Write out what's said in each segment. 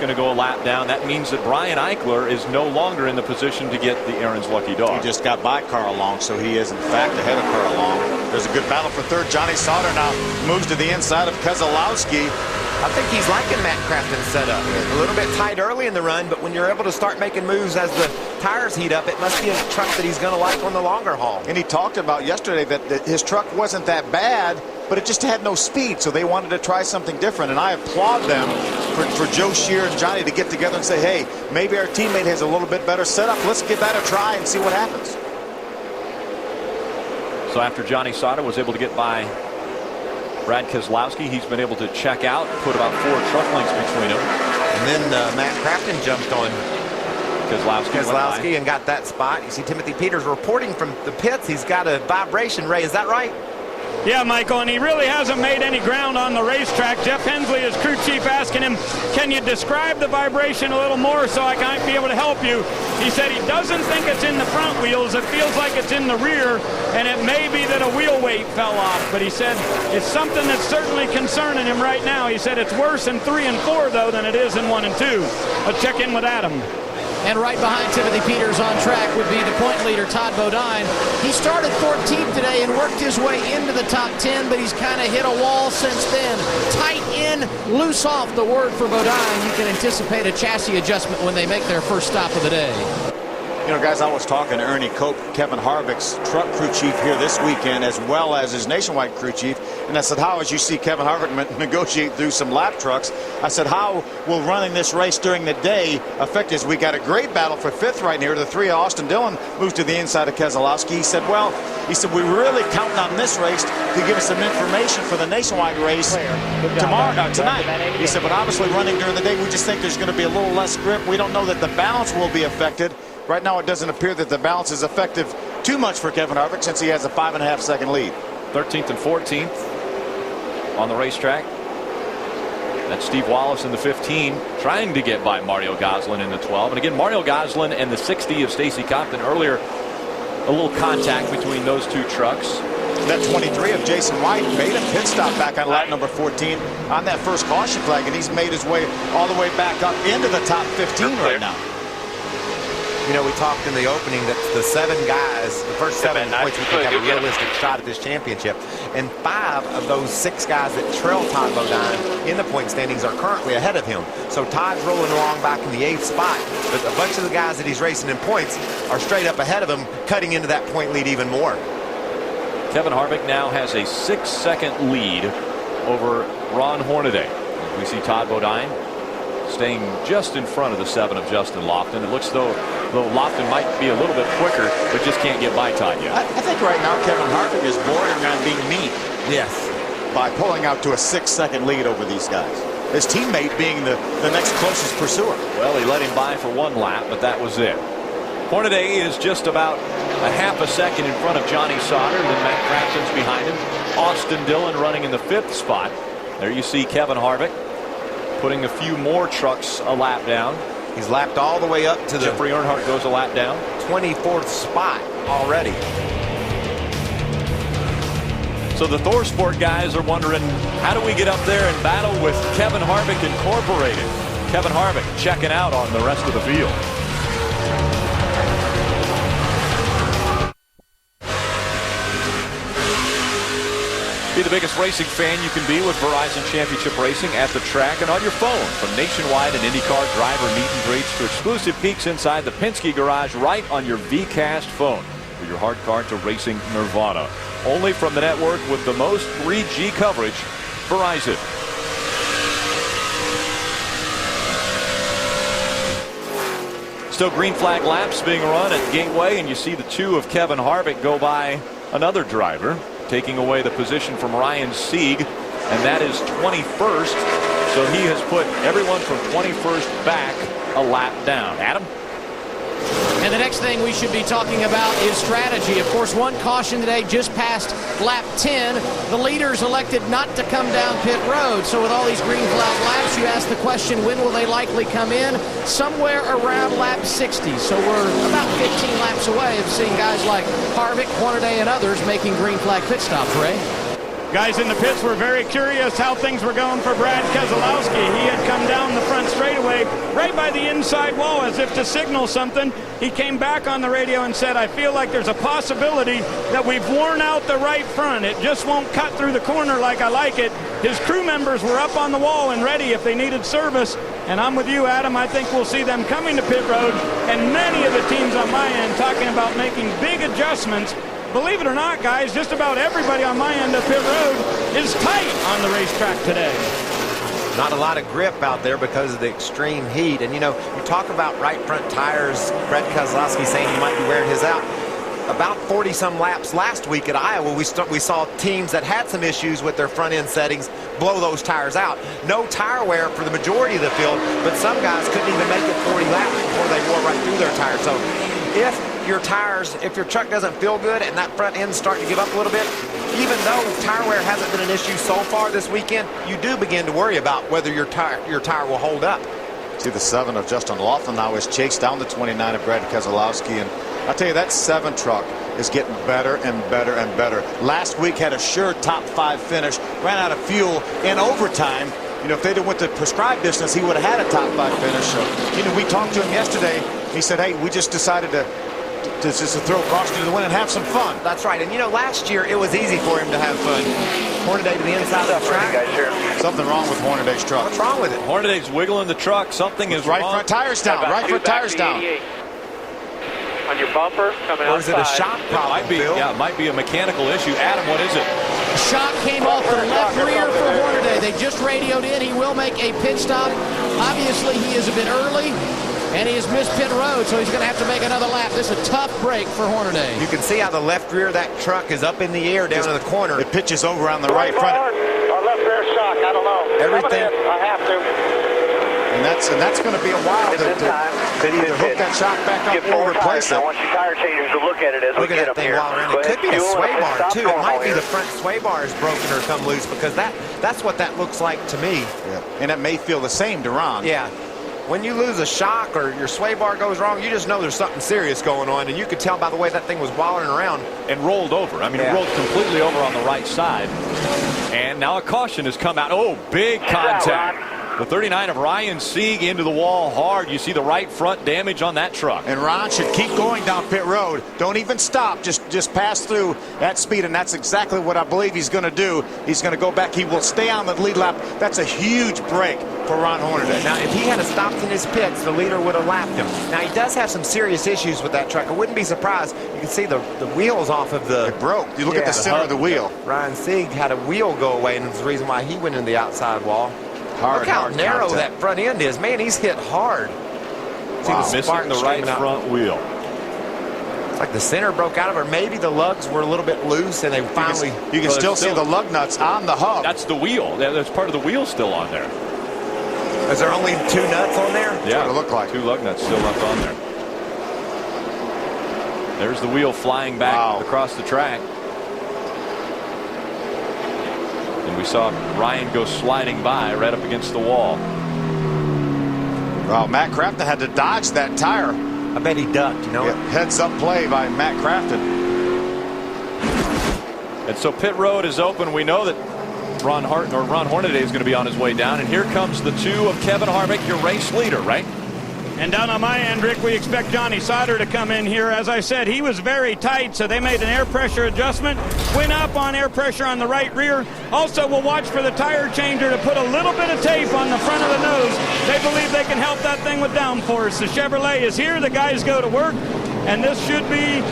going to go a lap down. That means that Brian Eichler is no longer in the position to get the Aaron's lucky dog. He just got by Carl Long, so he is in fact ahead of Carl Long. There's a good battle for third. Johnny Sauter now moves to the inside of Keselowski. I think he's liking Matt Crafton's setup. A little bit tight early in the run, but when you're able to start making moves as the tires heat up, it must be a truck that he's going to like on the longer haul. And he talked about yesterday that his truck wasn't that bad, but it just had no speed, so they wanted to try something different. And I applaud them for Joe Shear and Johnny to get together and say, hey, maybe our teammate has a little bit better setup. Let's give that a try and see what happens. So after Johnny Sauter was able to get by Brad Keselowski, he's been able to check out, put about 4 truck lengths between them. And then Matt Crafton jumped on Keselowski and got that spot. You see Timothy Peters reporting from the pits. He's got a vibration, Ray. Is that right? Yeah, Michael, and he really hasn't made any ground on the racetrack. Jeff Hensley, his crew chief, asking him, can you describe the vibration a little more so I might be able to help you? He said he doesn't think it's in the front wheels. It feels like it's in the rear, and it may be that a wheel weight fell off. But he said it's something that's certainly concerning him right now. He said it's worse in 3 and 4, though, than it is in 1 and 2. Let's check in with Adam. And right behind Timothy Peters on track would be the point leader, Todd Bodine. He started 14th today and worked his way into the top 10, but he's kind of hit a wall since then. Tight in, loose off, the word for Bodine. You can anticipate a chassis adjustment when they make their first stop of the day. You know, guys, I was talking to Ernie Cope, Kevin Harvick's truck crew chief here this weekend, as well as his nationwide crew chief. And I said, how, as you see Kevin Harvick negotiate through some lap trucks, I said, how will running this race during the day affect us? We got a great battle for 5th right here. The 3 of Austin Dillon moves to the inside of Keselowski. He said, well, we're really counting on this race to give us some information for the nationwide race tonight. He said, but obviously running during the day, we just think there's going to be a little less grip. We don't know that the balance will be affected. Right now, it doesn't appear that the balance is effective too much for Kevin Harvick since he has a 5.5-second lead. 13th and 14th on the racetrack. That's Steve Wallace in the 15, trying to get by Mario Gosselin in the 12. And again, Mario Gosselin and the 60 of Stacey Compton earlier, a little contact between those 2 trucks. That 23 of Jason White made a pit stop back on lap number 14 on that first caution flag, and he's made his way all the way back up into the top 15 right now. You know, we talked in the opening that the 7 guys, the first 7 points, we think have a realistic shot at this championship. And 5 of those 6 guys that trail Todd Bodine in the point standings are currently ahead of him. So Todd's rolling along back in the 8th spot. But a bunch of the guys that he's racing in points are straight up ahead of him, cutting into that point lead even more. Kevin Harvick now has a 6-second lead over Ron Hornaday. We see Todd Bodine staying just in front of the 7 of Justin Lofton. It looks though Lofton might be a little bit quicker, but just can't get by Todd yet. I think right now Kevin Harvick is bordering on being mean. Yes. By pulling out to a 6-second lead over these guys. His teammate being the next closest pursuer. Well, he let him by for 1 lap, but that was it. Hornaday is just about a 1/2 second in front of Johnny Sauter. Then Matt Crafton's behind him. Austin Dillon running in the 5th spot. There you see Kevin Harvick putting a few more trucks a lap down. He's lapped all the way up to the Jeffrey Earnhardt goes a lap down. 24th spot already. So the ThorSport guys are wondering, how do we get up there and battle with Kevin Harvick Incorporated? Kevin Harvick checking out on the rest of the field. Be the biggest racing fan you can be with Verizon Championship Racing at the track and on your phone. From nationwide and IndyCar driver meet and greets to exclusive peeks inside the Penske garage right on your VCast phone. For your hard card to racing nirvana. Only from the network with the most 3G coverage, Verizon. Still green flag laps being run at Gateway, and you see the 2 of Kevin Harvick go by another driver, taking away the position from Ryan Sieg, and that is 21st. So he has put everyone from 21st back a lap down. Adam? And the next thing we should be talking about is strategy. Of course, 1 caution today just past lap 10. The leaders elected not to come down pit road. So with all these green flag laps, you ask the question, when will they likely come in? Somewhere around lap 60. So we're about 15 laps away of seeing guys like Harvick, Hornaday, and others making green flag pit stops, Ray. Guys in the pits were very curious how things were going for Brad Keselowski. He had come down the front straightaway right by the inside wall as if to signal something. He came back on the radio and said, I feel like there's a possibility that we've worn out the right front. It just won't cut through the corner like I like it. His crew members were up on the wall and ready if they needed service. And I'm with you, Adam. I think we'll see them coming to pit road, and many of the teams on my end talking about making big adjustments. Believe it or not, guys, just about everybody on my end of pit road is tight on the racetrack today. Not a lot of grip out there because of the extreme heat. And, you know, you talk about right front tires. Brad Keselowski saying he might be wearing his out. About 40-some laps last week at Iowa, we saw teams that had some issues with their front end settings blow those tires out. No tire wear for the majority of the field, but some guys couldn't even make it 40 laps before they wore right through their tires. So if your truck doesn't feel good and that front end's starting to give up a little bit, even though tire wear hasn't been an issue so far this weekend, you do begin to worry about whether your tire will hold up. See the 7 of Justin Laughlin now is chased down the 29 of Brad Keselowski, and I'll tell you, that 7 truck is getting better and better and better. Last week had a sure top 5 finish, ran out of fuel in overtime. You know, if they'd have went the prescribed distance, he would have had a top 5 finish. So, you know, we talked to him yesterday. He said, hey, we just decided to throw caution to the wind and have some fun. That's right. And, you know, last year it was easy for him to have fun. Hornaday to the inside of the track. Something wrong with Hornaday's truck. What's wrong with it? Hornaday's wiggling the truck. Something is right wrong. Front tires down. Right front tires down. On your bumper coming or outside. Is it a shock problem, it might be a mechanical issue. Adam, what is it? Shock came off the left rear for Hornaday. They just radioed in. He will make a pit stop. Obviously, he is a bit early, and he has missed pit road, so he's going to have to make another lap. This is a tough break for Hornaday. You can see how the left rear of that truck is up in the air down in the corner. It pitches over on the right front. Our left rear shock, I don't know. Everything. I have to. And that's going to be a while to either hook that shock back up or replace it. I want your tire changers to look at it as Look we at get that up thing here. while around. It could be a sway bar, too. It might be the front sway bar is broken or come loose, because that's what that looks like to me. Yeah. And it may feel the same to Ron. Yeah. When you lose a shock or your sway bar goes wrong, you just know there's something serious going on, and you could tell by the way that thing was wallowing around. And rolled over. I mean, it rolled completely over on the right side. And now a caution has come out. Oh, big contact. The 39 of Ryan Sieg into the wall hard. You see the right front damage on that truck. And Ron should keep going down pit road. Don't even stop. Just pass through at speed, and that's exactly what I believe he's going to do. He's going to go back. He will stay on the lead lap. That's a huge break for Ron Hornaday. Now, if he had stopped in his pits, the leader would have lapped him. Now, he does have some serious issues with that truck. I wouldn't be surprised. You can see the wheels off of the... It broke. You look at the center of the wheel. Ryan Sieg had a wheel go away, and it's the reason why he went in the outside wall. Look how narrow that front end is. Man, he's hit hard. Wow. Missing the right front wheel. It's like the center broke out of it. Maybe the lugs were a little bit loose, and they finally... You can still see the lug nuts on the hub. That's the wheel. That's part of the wheel still on there. Is there only 2 nuts on there? Yeah, what it looked like. 2 lug nuts still left on there. There's the wheel flying back across the track. And we saw Ryan go sliding by right up against the wall. Well, Matt Crafton had to dodge that tire. I bet he ducked, you know. Yeah, heads up play by Matt Crafton. And so pit road is open. We know that Ron Hornaday is going to be on his way down. And here comes the 2 of Kevin Harvick, your race leader, right? And down on my end, Rick, we expect Johnny Sauter to come in here. As I said, he was very tight, so they made an air pressure adjustment. Went up on air pressure on the right rear. Also, we'll watch for the tire changer to put a little bit of tape on the front of the nose. They believe they can help that thing with downforce. The Chevrolet is here. The guys go to work, and this should be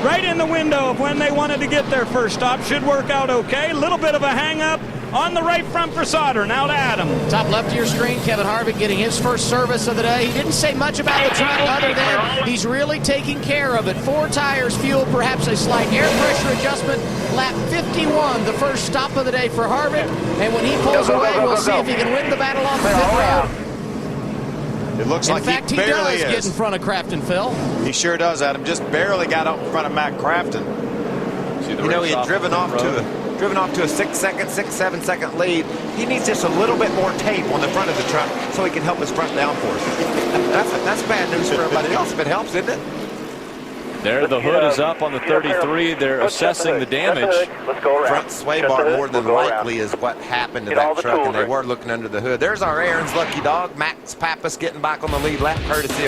right in the window of when they wanted to get their first stop. Should work out okay. A little bit of a hang-up on the right front for Sauter. Now to Adam. Top left of your screen, Kevin Harvick getting his first service of the day. He didn't say much about the truck other than he's really taking care of it. 4 tires, fuel, perhaps a slight air pressure adjustment. Lap 51, the first stop of the day for Harvick. And when he pulls away, we'll see if he can win the battle off the pit road. It looks like he barely does get in front of Crafton, Phil. He sure does, Adam. Just barely got out in front of Matt Crafton. You know, he had driven off to a 6 second, 6-7 second lead. He needs just a little bit more tape on the front of the truck so he can help his front downforce. That's bad news for everybody else if it helps, isn't it? There, the hood is up on the 33. They're assessing the damage. Let's go around. Front sway bar more than likely is what happened to that truck, and they were looking under the hood. There's our Aaron's Lucky Dog, Max Pappas, getting back on the lead lap, courtesy of